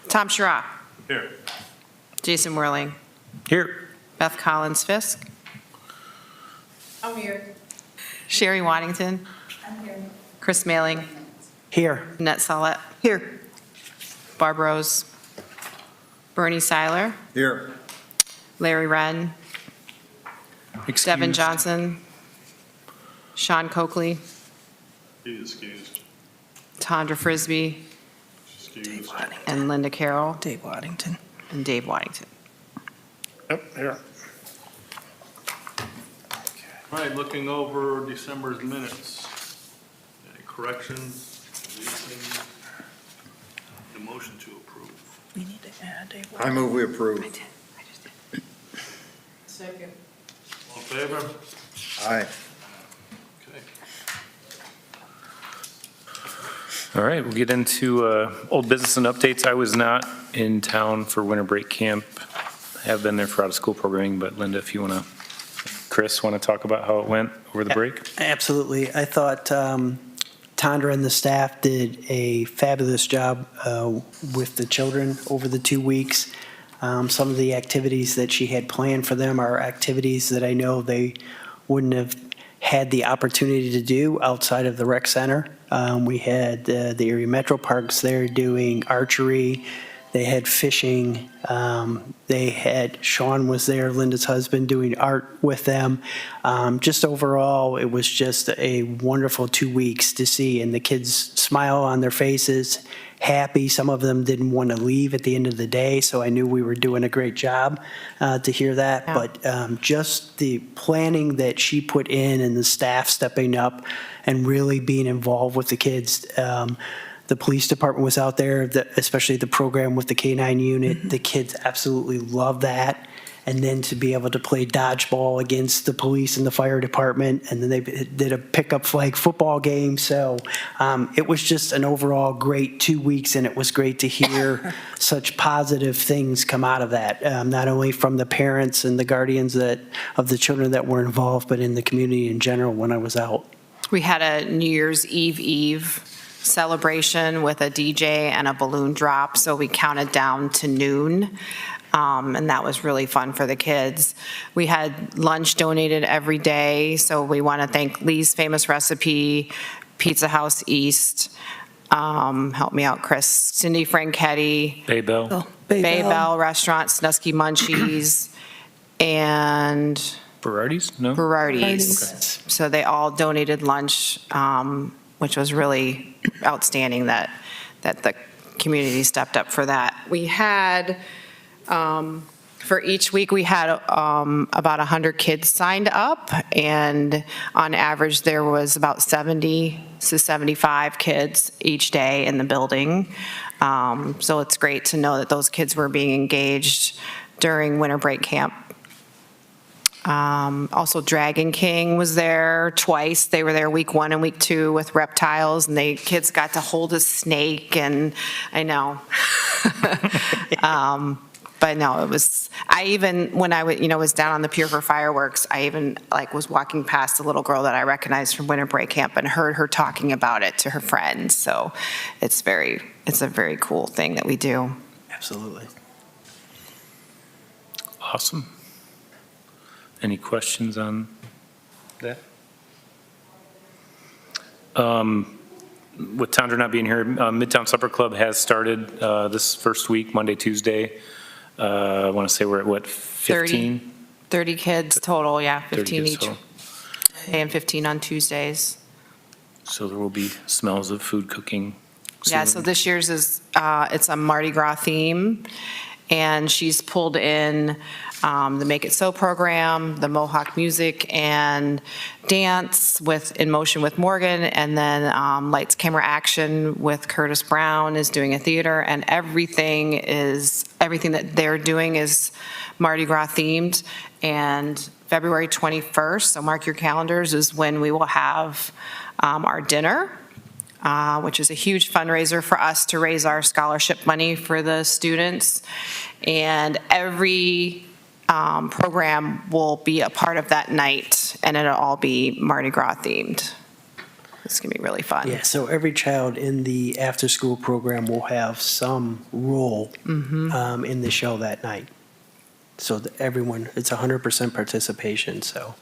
Tom Schirra. Here. Jason Whirling. Here. Beth Collins-Fisk. I'm here. Sherry Waddington. I'm here. Chris Mailing. Here. Annette Salet. Here. Barb Rose. Bernie Seiler. Here. Larry Wren. Devin Johnson. Sean Coakley. He's excused. Tondra Frisbee. Excused. And Linda Carroll. Dave Waddington. And Dave Waddington. Yep, here. All right, looking over December's minutes. Any corrections, deletions? The motion to approve. We need to add Dave I move we approve. Second. All in favor? Aye. Okay. All right, we'll get into old business and updates. I was not in town for winter break camp. I have been there for out-of-school programming, but Linda, if you want to, Chris, want to talk about how it went over the break? Absolutely. I thought Tondra and the staff did a fabulous job with the children over the 2 weeks. Some of the activities that she had planned for them are activities that I know they wouldn't have had the opportunity to do outside of the rec center. We had the area metro parks there doing archery. They had fishing. They had, Sean was there, Linda's husband, doing art with them. Just overall, it was just a wonderful 2 weeks to see, and the kids smile on their faces, happy. Some of them didn't want to leave at the end of the day, so I knew we were doing a great job to hear that. Yeah. But just the planning that she put in and the staff stepping up and really being involved with the kids. The police department was out there, especially the program with the K-9 unit. The kids absolutely loved that. And then to be able to play dodgeball against the police and the fire department, and then they did a pickup flag football game. So it was just an overall great 2 weeks, and it was great to hear such positive things come out of that, not only from the parents and the guardians of the children that were involved, but in the community in general when I was out. We had a New Year's Eve celebration with a DJ and a balloon drop, so we counted down to noon, and that was really fun for the kids. We had lunch donated every day, so we want to thank Lee's Famous Recipe, Pizza House East, help me out, Chris, Cindy Franchetti, Bay Bell, Bay Bell Restaurant, Sandusky Munchies, and Berardi's? No? Berardi's. So they all donated lunch, which was really outstanding that the community stepped up for that. We had, for each week, we had about 100 kids signed up, and on average, there was about 70 to 75 kids each day in the building. So it's great to know that those kids were being engaged during winter break camp. Also, Dragon King was there twice. They were there week 1 and week 2 with reptiles, and kids got to hold a snake, and I know. But no, it was, when I was down on the pier for fireworks, I even was walking past a little girl that I recognized from winter break camp and heard her talking about it to her friends. So it's a very cool thing that we do. Absolutely. Awesome. Any questions on that? With Tondra not being here, Midtown Supper Club has started this first week, Monday, Tuesday. I want to say we're at what, 15? 30 kids total, yeah, 30 15 kids each total. day and 15 on Tuesdays. So there will be smells of food cooking Yeah, soon. so this year's it's a Mardi Gras theme, and she's pulled in the Make It So program, the Mohawk music and dance with In Motion with Morgan, and then Lights, Camera, Action with Curtis Brown is doing a theater, and everything that they're doing is Mardi Gras themed. And February 21st, so mark your calendars, is when we will have our dinner, which is a huge fundraiser for us to raise our scholarship money for the students. And every program will be a part of that night, and it'll all be Mardi Gras themed. It's going to be really fun. Yeah, so every child in the after-school program will have some role in the show that night. So that everyone, it's 100% participation, so.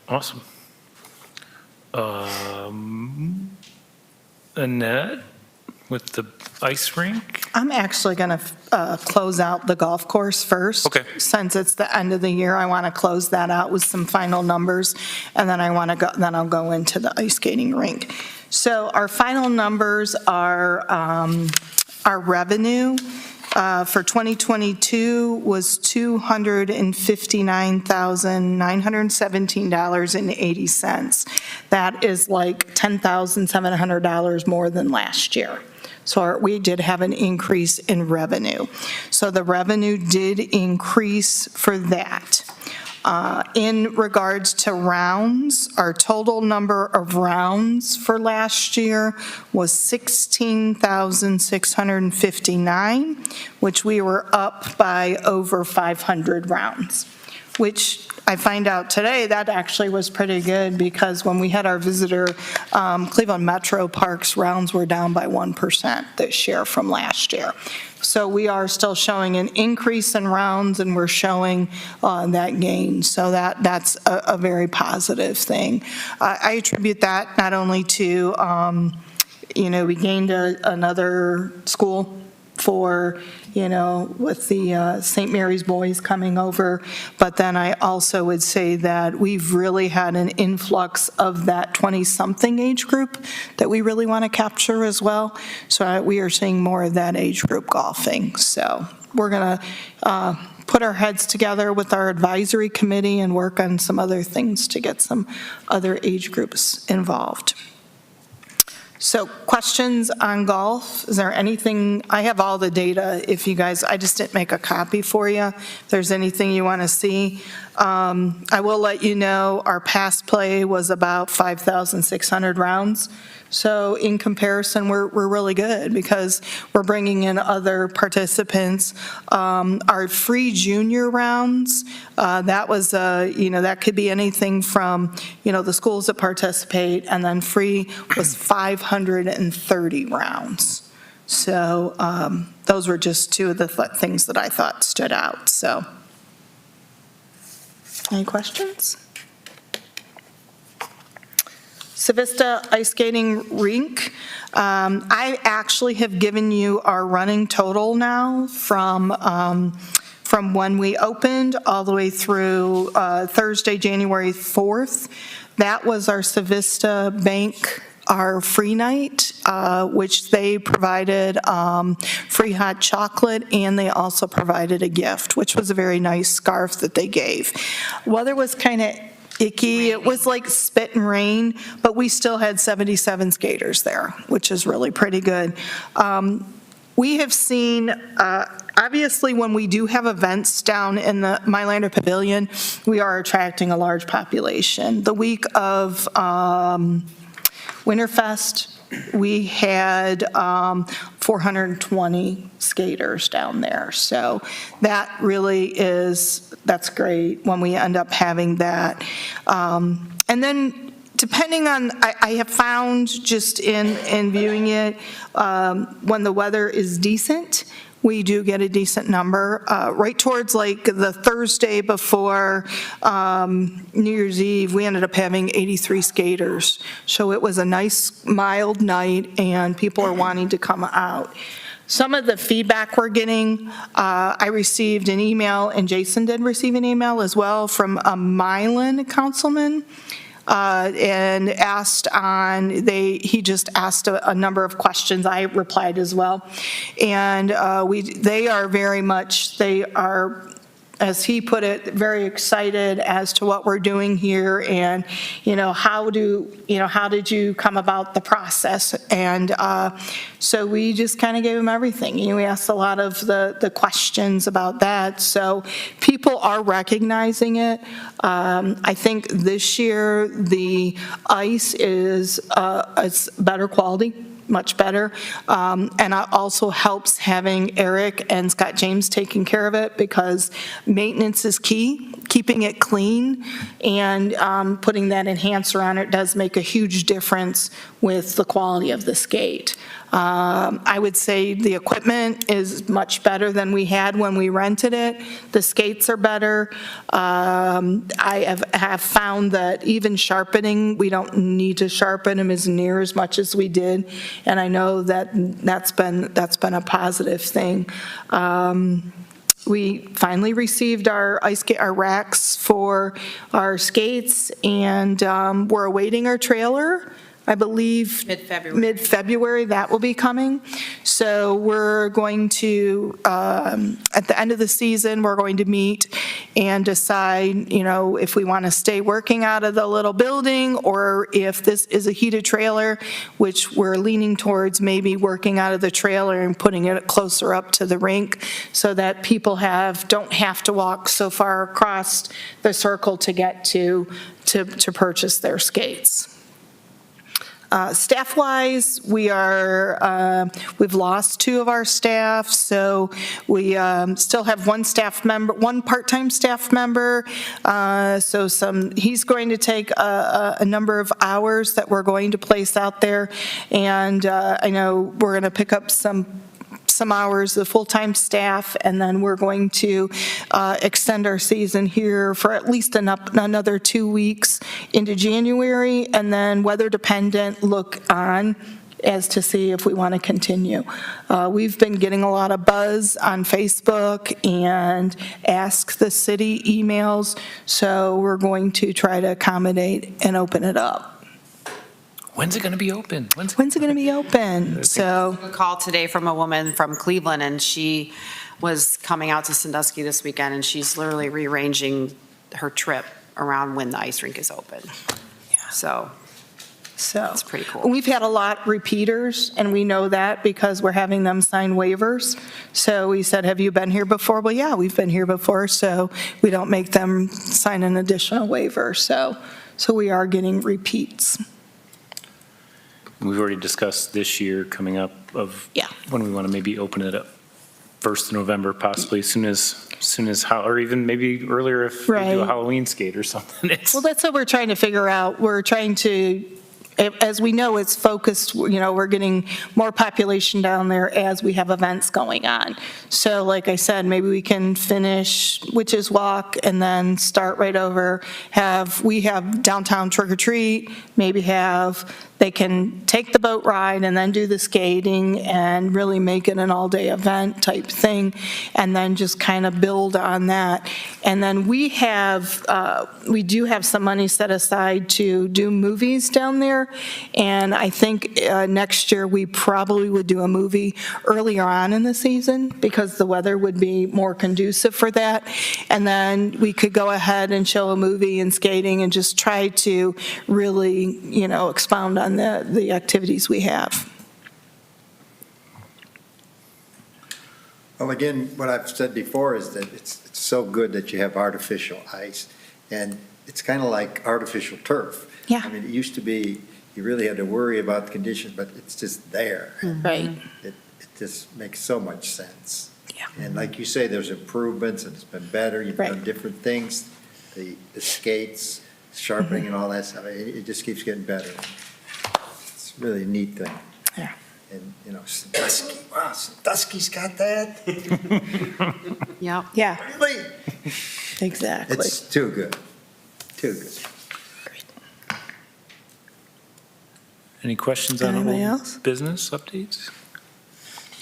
Awesome. Annette, with the ice rink? I'm actually going to close out the golf course first. Okay. Since it's the end of the year, I want to close that out with some final numbers, and then I'll go into the ice skating rink. So our final numbers are our revenue for 2022 was $259,917.80. That is like $10,700 more than last year. So we did have an increase in revenue. So the revenue did increase for that. In regards to rounds, our total number of rounds for last year was 16,659, which we were up by over 500 rounds, which I find out today that actually was pretty good, because when we had our visitor, Cleveland Metro Parks rounds were down by 1% this year from last year. So we are still showing an increase in rounds, and we're showing that gain. So that's a very positive thing. I attribute that not only to, we gained another school for, with the St. Mary's boys coming over. But then I also would say that we've really had an influx of that 20-something age group that we really want to capture as well. So we are seeing more of that age group golfing. So we're going to put our heads together with our advisory committee and work on some other things to get some other age groups involved. So questions on golf? Is there anything, I have all the data if you guys, I just didn't make a copy for you. If there's anything you want to see. I will let you know our pass play was about 5,600 rounds. So in comparison, we're really good, because we're bringing in other participants. Our free junior rounds, that was, that could be anything from, the schools that participate, and then free was 530 rounds. So those were just two of the things that I thought stood out. So any questions? Savista Ice Skating Rink. I actually have given you our running total now from when we opened all the way through Thursday, January 4th. That was our Savista Bank, our free night, which they provided free hot chocolate, and they also provided a gift, which was a very nice scarf that they gave. Weather was kind of icky. It was like spit and rain, but we still had 77 skaters there, which is really pretty good. We have seen, obviously, when we do have events down in the Mylander Pavilion, we are attracting a large population. The week of Winterfest, we had 420 skaters down there. So that really that's great when we end up having that. And then depending on, I have found just in viewing it, when the weather is decent, we do get a decent number. Right towards like the Thursday before New Year's Eve, we ended up having 83 skaters. So it was a nice mild night, and people are wanting to come out. Some of the feedback we're getting, I received an email, and Jason did receive an email as well, from a Milan councilman. And he just asked a number of questions. I replied as well. And they are, as he put it, very excited as to what we're doing here, and how did you come about the process? And so we just kind of gave him everything. We asked a lot of the questions about that. So people are recognizing it. I think this year the ice is better quality, much better. And it also helps having Eric and Scott James taking care of it, because maintenance is key. keeping it clean and putting that enhancer on it does make a huge difference with the quality of the skate. I would say the equipment is much better than we had when we rented it. The skates are better. I have found that even sharpening, we don't need to sharpen them as near as much as we did, and I know that that's been a positive thing. We finally received our our racks for our skates, and we're awaiting our trailer. I believe mid-February that will be coming. So we're going to, at the end of the season, we're going to meet and decide, if we want to stay working out of the little building, or if this is a heated trailer, which we're leaning towards maybe working out of the trailer and putting it closer up to the rink so that people don't have to walk so far across the circle to get to purchase their skates. Staff-wise, we've lost 2 of our staff, so we still have one part-time staff member. He's going to take a number of hours that we're going to place out there, and I know we're going to pick up some hours of full-time staff, and then we're going to extend our season here for at least another 2 weeks into January, and then weather-dependent look on as to see if we want to continue. We've been getting a lot of buzz on Facebook and Ask the City emails, so we're going to try to accommodate and open it up. When's it going to be open? When's it going to be open? So. A call today from a woman from Cleveland, and she was coming out to Sandusky this weekend, and she's literally rearranging her trip around when the ice rink is open. So it's pretty cool. We've had a lot repeaters, and we know that because we're having them sign waivers. So we said, have you been here before? Well, yeah, we've been here before, so we don't make them sign an additional waiver. So we are getting repeats. We've already discussed this year coming up of when we want to maybe open it up, 1st of November, possibly, as soon as or even maybe earlier if we do a Halloween skate or something. Well, that's what we're trying to figure out. We're trying to, as we know, it's focused, we're getting more population down there as we have events going on. So like I said, maybe we can finish Witches Walk and then start right over, we have downtown trick or treat, maybe they can take the boat ride and then do the skating and really make it an all-day event type thing, and then just kind of build on that. And then we do have some money set aside to do movies down there, and I think next year we probably would do a movie earlier on in the season because the weather would be more conducive for that. And then we could go ahead and show a movie and skating and just try to really, expound on the activities we have. Well, again, what I've said before is that it's so good that you have artificial ice, and it's kind of like artificial turf. Yeah. I mean, it used to be, you really had to worry about the conditions, but it's just there. Right. It just makes so much sense. Yeah. And like you say, there's improvements, and it's been better, you've done different things, the skates, sharpening and all that stuff, it just keeps getting better. It's really a neat thing. Yeah. And, Sandusky, wow, Sandusky's got that? Yep. Yeah, Really? exactly. It's too good, too good. Any questions on Anybody old else? business updates?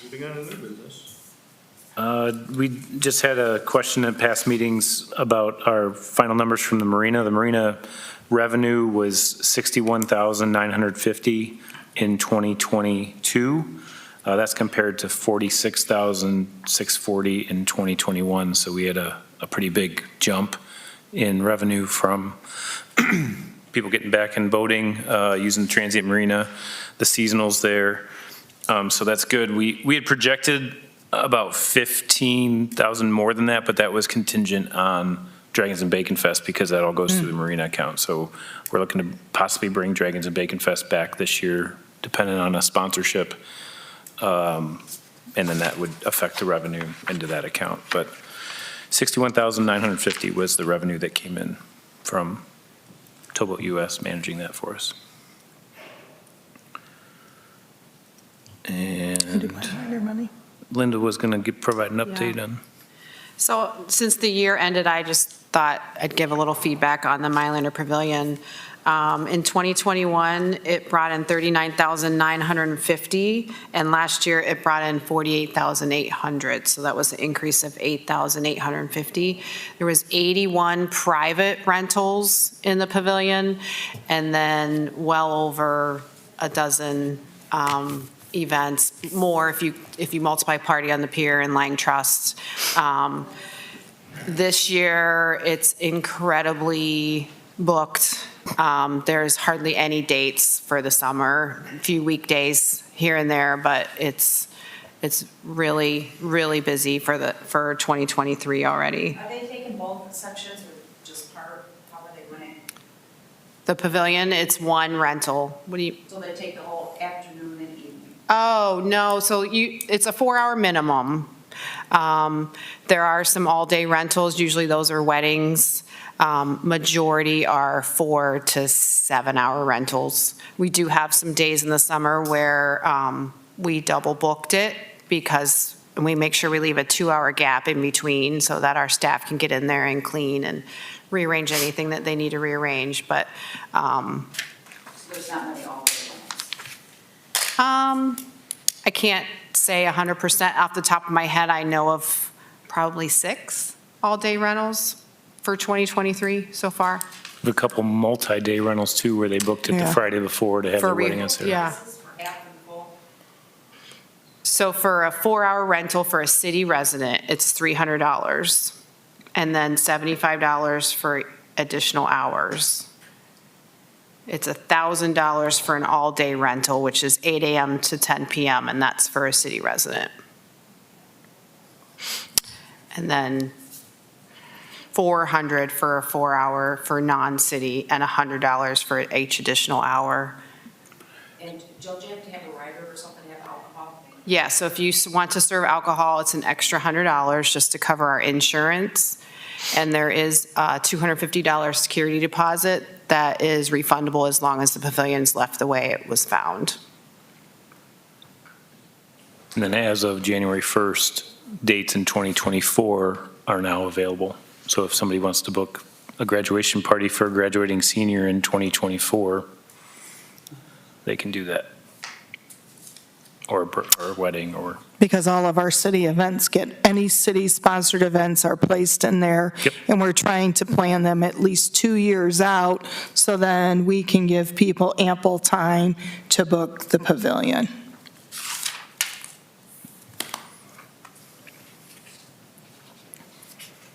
Moving on to new business. We just had a question at past meetings about our final numbers from the marina. The marina revenue was $61,950 in 2022. That's compared to $46,640 in 2021. So we had a pretty big jump in revenue from people getting back and boating, using the transient marina, the seasonals there. So that's good. We had projected about 15,000 more than that, but that was contingent on Dragons and Bacon Fest because that all goes through the marina account. So we're looking to possibly bring Dragons and Bacon Fest back this year, depending on a sponsorship. And then that would affect the revenue into that account. But $61,950 was the revenue that came in from Towboat US managing that for us. And money. Linda was going to provide an update on. So since the year ended, I just thought I'd give a little feedback on the Myliner Pavilion. In 2021, it brought in $39,950, and last year it brought in $48,800. So that was an increase of $8,850. There was 81 private rentals in the pavilion, and then well over a dozen events, more if you multiply Party on the Pier and Lang Trust. This year, it's incredibly booked. There's hardly any dates for the summer, a few weekdays here and there, but it's really, really busy for 2023 already. Are they taking both sections or just part? How are they running? The pavilion, it's one rental. What do you? So they take the whole afternoon and evening? Oh, no, so it's a 4-hour minimum. There are some all-day rentals, usually those are weddings. Majority are 4 to 7-hour rentals. We do have some days in the summer where we double booked it because we make sure we leave a 2-hour gap in between so that our staff can get in there and clean and rearrange anything that they need to rearrange, but So there's not many all-day ones? I can't say 100% off the top of my head. I know of probably 6 all-day rentals for 2023 so far. A couple multi-day rentals too, where they booked it the Yeah. Friday before to have For their re- wedding on Saturday. yeah. This is for half and full? So for a 4-hour rental for a city resident, it's $300, and then $75 for additional hours. It's $1,000 for an all-day rental, which is 8 a.m. to 10 p.m., and that's for a city resident. And then $400 for a 4-hour for non-city, and $100 for each additional hour. And don't you have to have a rider or something to have alcohol? Yeah, so if you want to serve alcohol, it's an extra $100 just to cover our insurance. And there is a $250 security deposit that is refundable as long as the pavilion's left the way it was found. And then as of January 1st, dates in 2024 are now available. So if somebody wants to book a graduation party for a graduating senior in 2024, they can do that. Or a wedding, or, Because all of our city events any city-sponsored events are placed in there. Yep. And we're trying to plan them at least 2 years out, so then we can give people ample time to book the pavilion.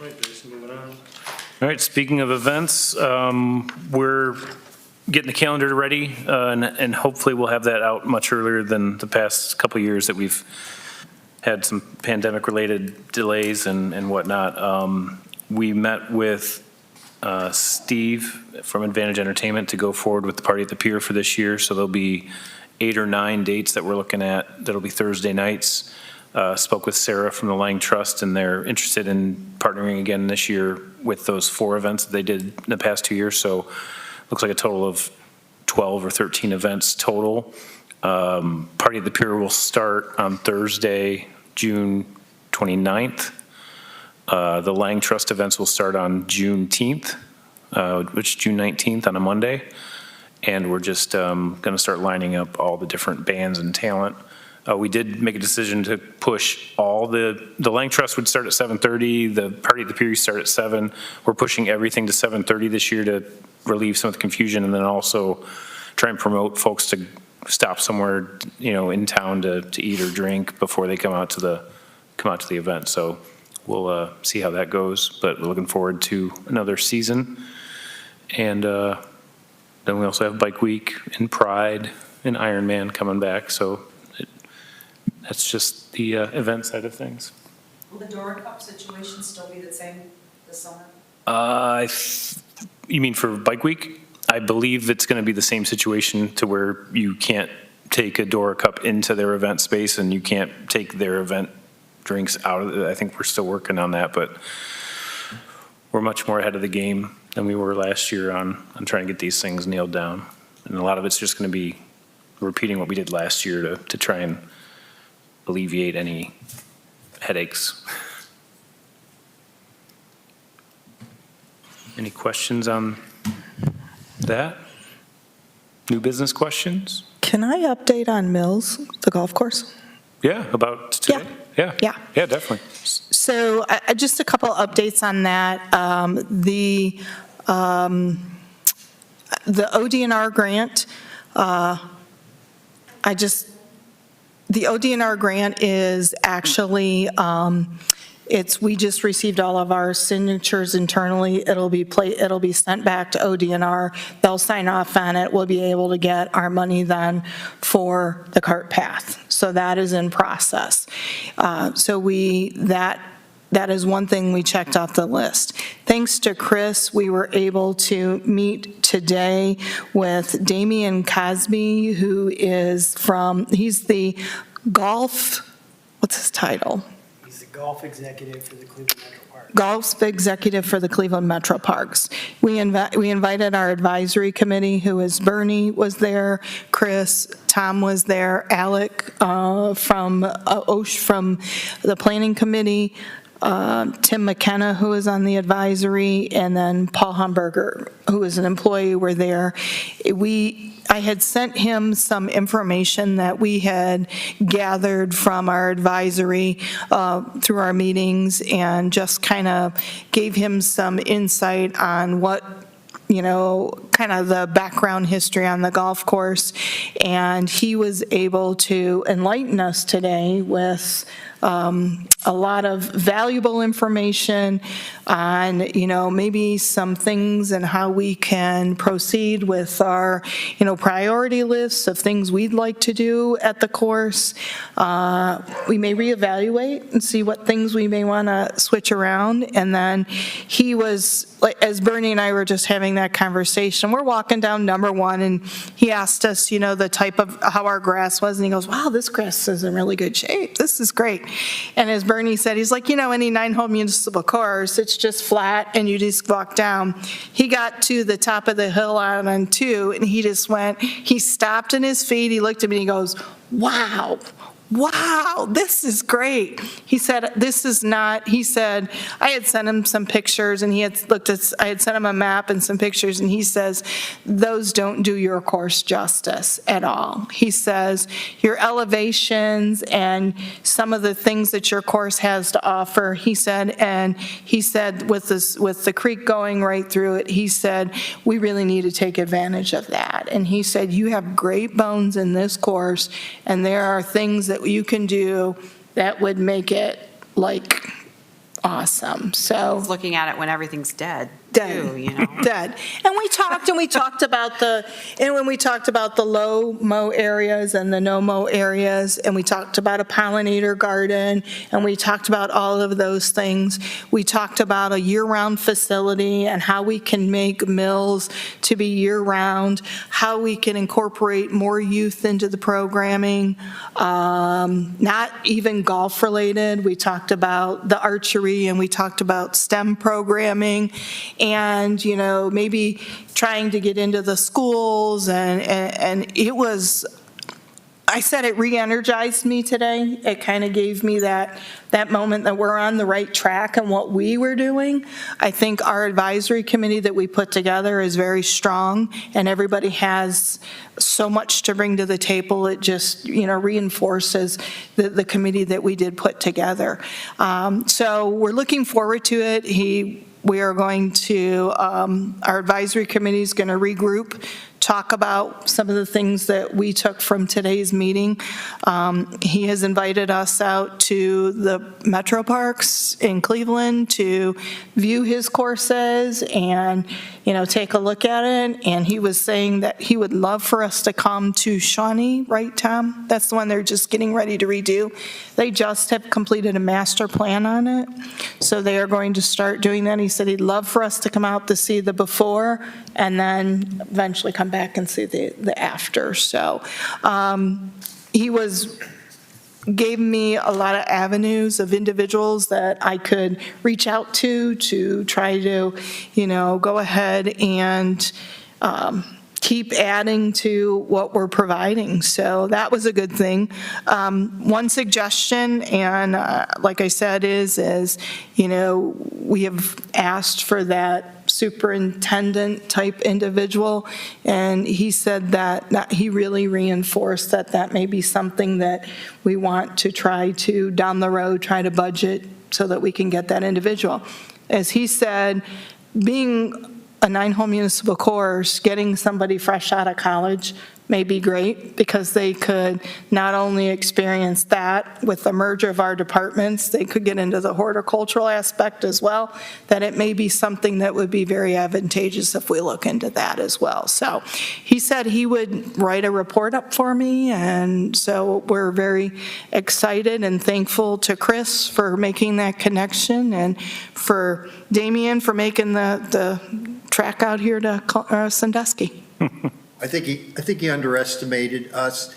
All right, Jason, moving on. all right, speaking of events, we're getting the calendar ready, and hopefully we'll have that out much earlier than the past couple of years that we've had some pandemic-related delays and whatnot. We met with Steve from Advantage Entertainment to go forward with the Party at the Pier for this year, so there'll be 8 or 9 dates that we're looking at. That'll be Thursday nights. Spoke with Sarah from the Lang Trust, and they're interested in partnering again this year with those 4 events that they did in the past 2 years, so looks like a total of 12 or 13 events total. Party at the Pier will start on Thursday, June 29th. The Lang Trust events will start on Juneteenth, which is June 19th on a Monday. And we're just going to start lining up all the different bands and talent. We did make a decision to push all the Lang Trust would start at 7:30, the Party at the Pier would start at 7. We're pushing everything to 7:30 this year to relieve some of the confusion, and then also try and promote folks to stop somewhere, in town to eat or drink before they come out to the event. So we'll see how that goes, but we're looking forward to another season. And then we also have Bike Week and Pride and Ironman coming back, so that's just the event side of things. Will the Dora Cup situation still be the same this summer? You mean for Bike Week? I believe it's going to be the same situation to where you can't take a Dora Cup into their event space and you can't take their event drinks out of it. I think we're still working on that, but we're much more ahead of the game than we were last year on trying to get these things nailed down. And a lot of it's just going to be repeating what we did last year to try and alleviate any headaches. Any questions on that? New business questions? Can I update on Mills, the golf course? Yeah, about today? Yeah. Yeah. Yeah, definitely. So just a couple updates on that. The ODNR grant, the ODNR grant is actually, we just received all of our signatures internally. It'll be sent back to ODNR. They'll sign off on it. We'll be able to get our money then for the cart path. So that is in process. That is one thing we checked off the list. Thanks to Chris, we were able to meet today with Damian Cosby, who is he's the golf, what's his title? He's the golf executive for the Cleveland Metro Park. Golf executive for the Cleveland Metro Parks. We invited our advisory committee, who is Bernie was there, Chris, Tom was there, Alec from the planning committee, Tim McKenna, who is on the advisory, and then Paul Hamburger, who is an employee, were there. I had sent him some information that we had gathered from our advisory through our meetings, and just kind of gave him some insight on what, kind of the background history on the golf course. And he was able to enlighten us today with a lot of valuable information on, maybe some things and how we can proceed with our, priority lists of things we'd like to do at the course. We may reevaluate and see what things we may want to switch around. And then he was, as Bernie and I were just having that conversation, we're walking down number 1, and he asked us, the type of how our grass was, and he goes, wow, this grass is in really good shape. This is great. And as Bernie said, he's like, any 9-hole municipal course, it's just flat and you just walk down. He got to the top of the hill out on 2, and he stopped in his feet, he looked at me and he goes, wow, this is great. He said, I had sent him some pictures, and I had sent him a map and some pictures, and he says, those don't do your course justice at all. He says, your elevations and some of the things that your course has to offer, he said, with the creek going right through it, he said, we really need to take advantage of that. And he said, you have great bones in this course, and there are things that you can do that would make it awesome. So Looking at it when everything's dead, dead, too, dead. And we talked about the low mow areas and the no mow areas, and we talked about a pollinator garden, and we talked about all of those things. We talked about a year-round facility and how we can make Mills to be year-round, how we can incorporate more youth into the programming, not even golf-related. We talked about the archery, and we talked about STEM programming, and, maybe trying to get into the schools, and it was, I said it re-energized me today. It kind of gave me that moment that we're on the right track and what we were doing. I think our advisory committee that we put together is very strong, and everybody has so much to bring to the table. It just, reinforces the committee that we did put together. So we're looking forward to it. We are going to, our advisory committee is going to regroup, talk about some of the things that we took from today's meeting. He has invited us out to the Metro Parks in Cleveland to view his courses and, take a look at it. And he was saying that he would love for us to come to Shawnee, right, Tom? That's the one they're just getting ready to redo. They just have completed a master plan on it, so they are going to start doing that. He said he'd love for us to come out to see the before and then eventually come back and see the after. So he was gave me a lot of avenues of individuals that I could reach out to try to, go ahead and keep adding to what we're providing. So that was a good thing. One suggestion, and like I said, is, we have asked for that superintendent type individual, and he said that he really reinforced that may be something that we want to try to, down the road, try to budget so that we can get that individual. As he said, being a 9-hole municipal course, getting somebody fresh out of college may be great, because they could not only experience that with the merger of our departments, they could get into the horticultural aspect as well, that it may be something that would be very advantageous if we look into that as well. So he said he would write a report up for me, and so we're very excited and thankful to Chris for making that connection, and for Damien for making the track out here to Sandusky. I think he underestimated us.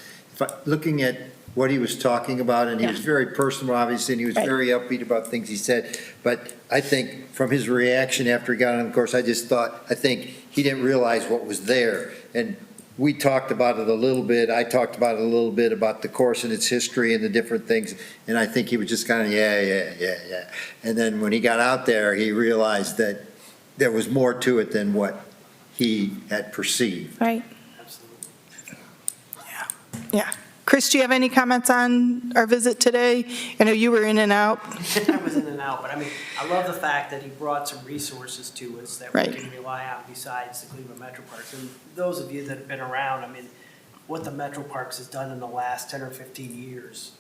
Looking at what he was talking about, and he was very personal, obviously, and he was Right. very upbeat about things he said. But I think from his reaction after he got on the course, I think he didn't realize what was there. And we talked about it a little bit. I talked about it a little bit about the course and its history and the different things. And I think he was just kind of, yeah. And then when he got out there, he realized that there was more to it than what he had perceived. Right. Yeah. Chris, do you have any comments on our visit today? I know you were in and out. I was in and out, but I mean, I love the fact that he brought some resources to us that we Right. can rely on besides the Cleveland Metro Parks. And those of you that have been around, I mean, what the Metro Parks has done in the last 10 or 15 years,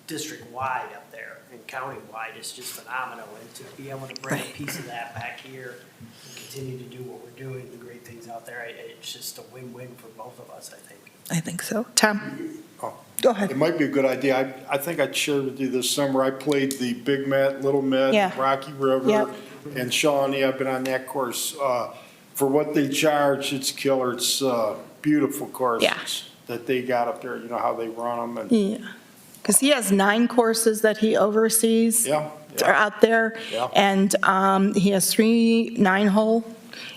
district-wide up there and county-wide is just phenomenal. And to be able to bring a piece of that back here and continue to do what we're doing, the great things out there, it's just a win-win for both of us, I think. I think so. Tom? Oh. Go ahead. It might be a good idea. I think I shared with you this summer, I played the Big Met, Little Met, Yeah. Rocky River, Yep. and Shawnee. I've been on that course. For what they charge, it's killer. It's beautiful courses Yeah. that they got up there, how they run them. And Yeah. Because he has 9 courses that he oversees. Yeah, Are out there. Yeah. And he has 3 9-hole.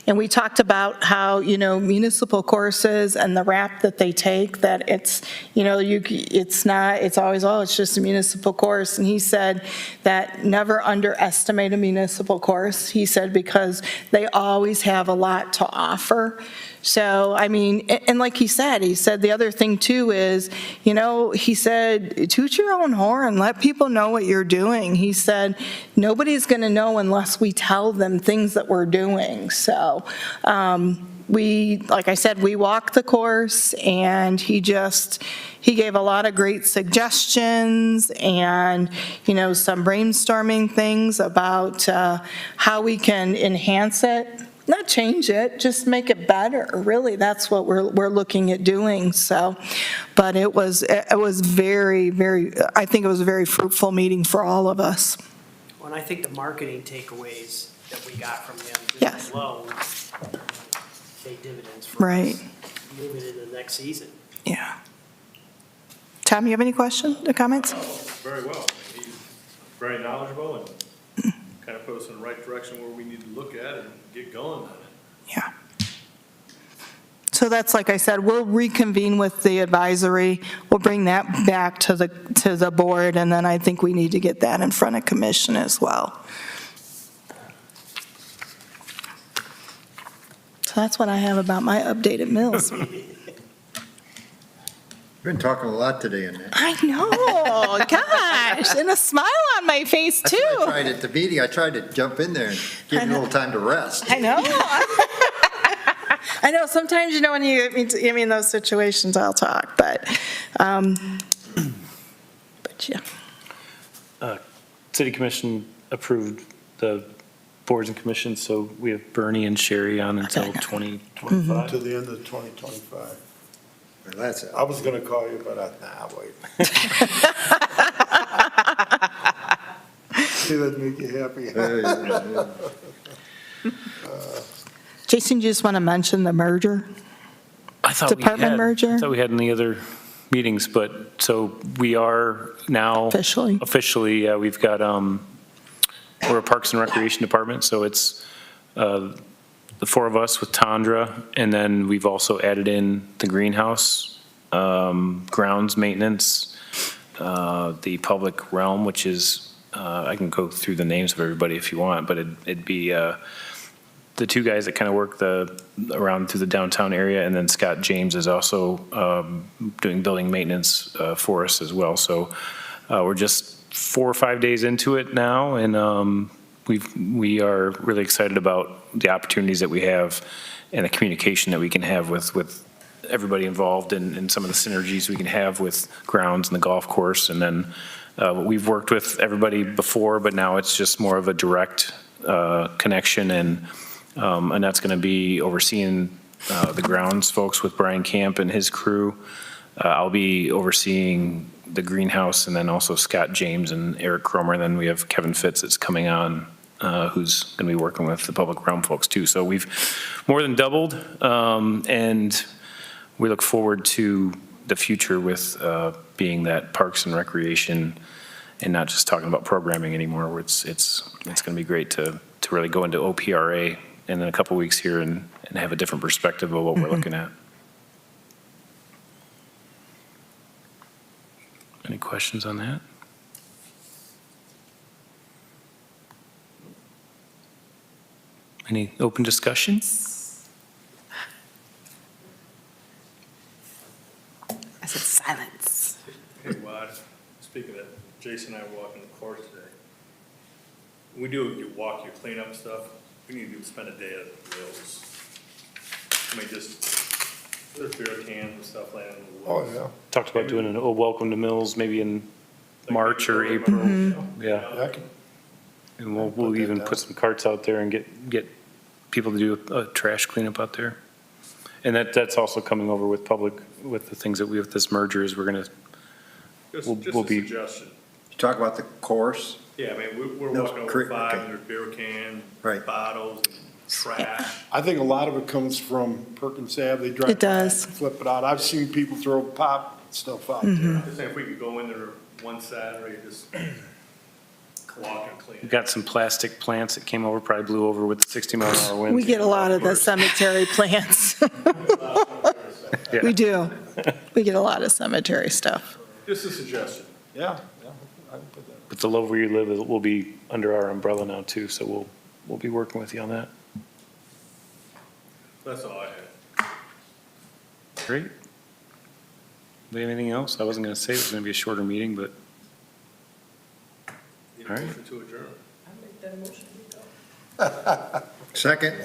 And we talked about how, municipal courses and the rap that they take, that it's, it's always, it's just a municipal course. And he said that never underestimate a municipal course. He said because they always have a lot to offer. So, I mean, and like he said the other thing too is, he said, toot your own horn, let people know what you're doing. He said, nobody's going to know unless we tell them things that we're doing. So, like I said, we walked the course, and he gave a lot of great suggestions and, some brainstorming things about how we can enhance it. Not change it, just make it better. Really, that's what we're looking at doing. So, but it was very, very, I think it was a very fruitful meeting for all of us. Well, and I think the marketing takeaways that we got from them Yes. just alone pay dividends for Right. us moving into the next season. Yeah. Tom, you have any questions or comments? Very well. He's very knowledgeable and kind of put us in the right direction where we need to look at and get going on it. Yeah. So that's, like I said, we'll reconvene with the advisory. We'll bring that back to the board, and then I think we need to get that in front of commission as well. So that's what I have about my updated mills. You've been talking a lot today on that. I know, gosh, and a smile on my face That's what I too. tried at the meeting. I tried to jump in there and give you a little time to rest. I know. I know, sometimes, when you get me in those situations, I'll talk, but yeah. City Commission approved the boards and commissions, so we have Bernie and Sherry on until Okay. 2025. to the end of 2025. Well, that's it. I was going to call you, but wait. See, that make you happy? Jason, do you just want to mention the merger? I thought we Department had- merger? I thought we had any other meetings, but, so we are now. Officially. Officially, yeah, we've got, we're a Parks and Recreation Department, so it's the four of us with Tandra, and then we've also added in the greenhouse, grounds maintenance, the public realm, which is, I can go through the names of everybody if you want, but it'd be the two guys that kind of work around through the downtown area, and then Scott James is also doing building maintenance for us as well. So we're just 4 or 5 days into it now, and we are really excited about the opportunities that we have and the communication that we can have with everybody involved, and some of the synergies we can have with grounds and the golf course. And then we've worked with everybody before, but now it's just more of a direct connection, and that's going to be overseeing the grounds folks with Brian Camp and his crew. I'll be overseeing the greenhouse, and then also Scott James and Eric Cromer. And then we have Kevin Fitz that's coming on, who's going to be working with the public realm folks too. So we've more than doubled, and we look forward to the future with being that Parks and Recreation, and not just talking about programming anymore. Where it's going to be great to really go into OPRA in a couple weeks here and have a different perspective of what we're looking at. Any questions on that? Any open discussion? I said silence. Hey, Rod, speaking of that, Jason and I were walking the course today. We do your walk, your cleanup stuff. We need to spend a day at the mills. I mean, just, there's beer cans and stuff laying in the Oh, woods. yeah. Talked about doing a welcome to Mills maybe in March or April. Yeah, Yeah, I can- and we'll Put that even down. put some carts out there and get people to do a trash cleanup out there. And that's also coming over with with the things that with this merger is we're gonna, We'll Just a be- suggestion. You talk about the course, Yeah, I mean, we're No, walking over correct, five, okay. and there's beer cans, Right. bottles, and trash. I think a lot of it comes from Perkins Ave. They drive. It does. by, Flip it out. I've seen people throw pop stuff out there. I'm just saying, if we could go in there one Saturday, just walk and clean. we've got some plastic plants that came over, probably blew over with 60-mile-an-hour winds. We get a lot of the cemetery plants. Yeah. We do. We get a lot of cemetery stuff. Just a suggestion. Yeah, yeah, I can put that. But the love where you live will be under our umbrella now too, so we'll be working with you on that. That's all I had. Great. Do you have anything else? I wasn't gonna say it was gonna be a shorter meeting, but Need a All right. motion to adjourn. second?